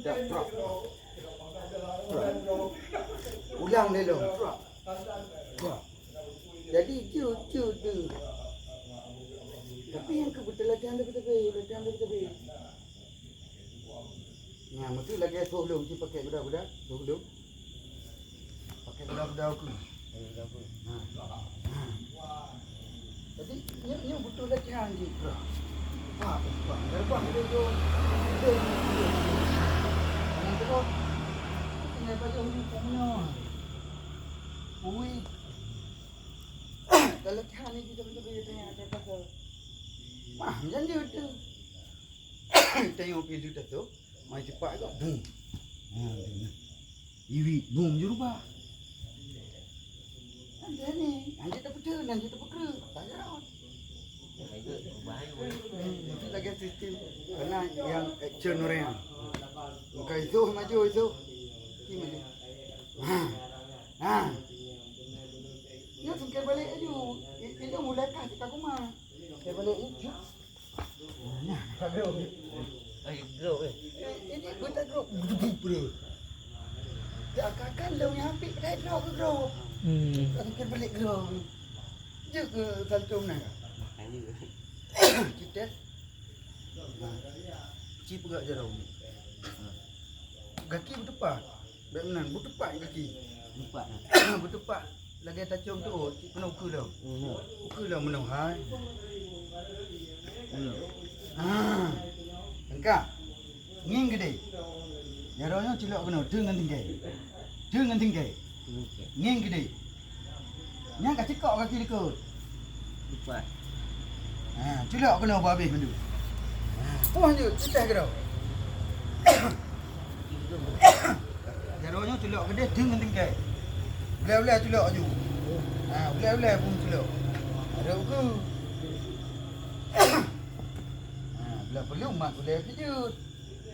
dah prok. Ulang dia dong. Prok. Jadi cu tu. Tapi yang kebetulan latihan lebih. Nah, mesti lagi sohlum si pakai budak-budak, sohlum. Pakai budak-budak aku. Jadi ni betul latihan je. Pak. Lepas dia tu. Yang tu tinggal baju punya. Ui. Kalau latihan ni kita betul-betul tanya kata. Wah, macam dia tu. Tengok video tu. Mai cepat kau. Boom. Iwi boom je rubah. Anjir ni, anjir tak betul, anjir tak betul. Tak jalan. Mesti lagi sistem kena yang action orang. Muka itu maju itu. Ni maju. Ni sungkai balik aja. Itu mulai kah kita kumah. Sungkai balik itu. Nah, tak gerak. Grow Ini buta grup bro. Dia akan daun yang hampir pada draw ke grup. Kan balik grup. Je ke saltum nak. Kita. Ci perak je daun. Kaki bertepat. Baik menan bertepat kaki. Bertepat. Lagi tajam tu kena ukur dah. Ukur dah menang hai. Engkau nging gede. Jaraknya cilok kena dengan tinggi. Nging gede. Nyang kat cekak kaki dekut. Cepat. Cilok kena habis benda. Puan je cetas ke dah. Jaraknya cilok gede dengan tinggi. Belah-belah cilok je. Belah-belah pun cilok. Ada ukur. Belah perlu mak boleh kejut.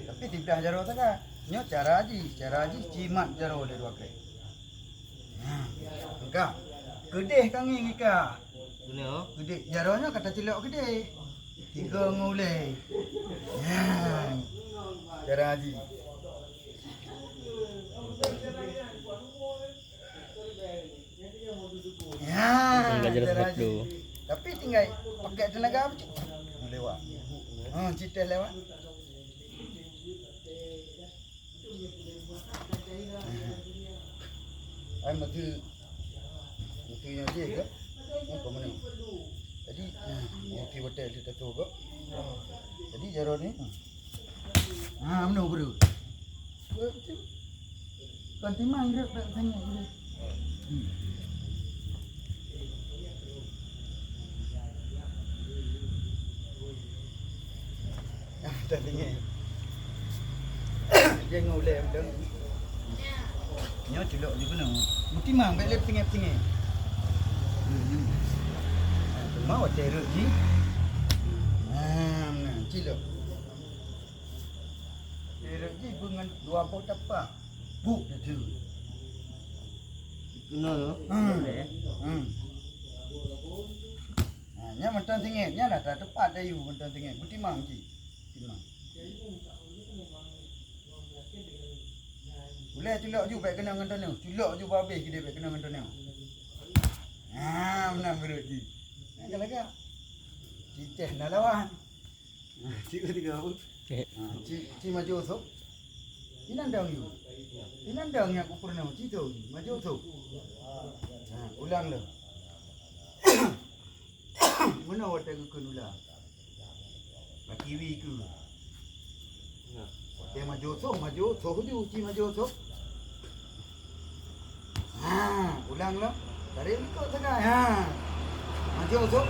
Tapi tidak jaro sangat. Nyo cara haji cimat jaro dia dua kali. Engkau. Gede kanging ika. Guna. Gede jaronya kata cilok gede. 3 ngulai. Cara haji. Cara haji. Tapi tinggal pakai tenaga apa cik? Lewat. Cerita lewat. Ai mutunya dia ke? Kau mana? Jadi mutu hotel kita tu ke? Jadi jaro ni. Mana bro? Kan timang dia tak tanya dia. Tak tinggi. Jangan ulai betul. Nyo celok di mana? Muti mang belep tinggi. Mau teruk ji. Celok. Teruk ji dengan 2 pot tapak. Buk dah tu. Guna tu. Nya mentan tinggi, nya dah tak tepat dah you mentan tinggi. Muti mang ji. Boleh celok je baik kena dengan tanah. Celok je habis dia baik kena dengan tanah. Benar berut ji. Nak lagi. Ciceh nak lawan. Cik ketiga apa? Cik maju sok. Inandang you. Inandang yang aku pernah cik tu. Maju sok. Ulang dah. Mana watak aku ulang? Kiwi ke? Dia maju sok dia uci maju sok. Ulang lah. Tarik ikut sangat. Maju sok.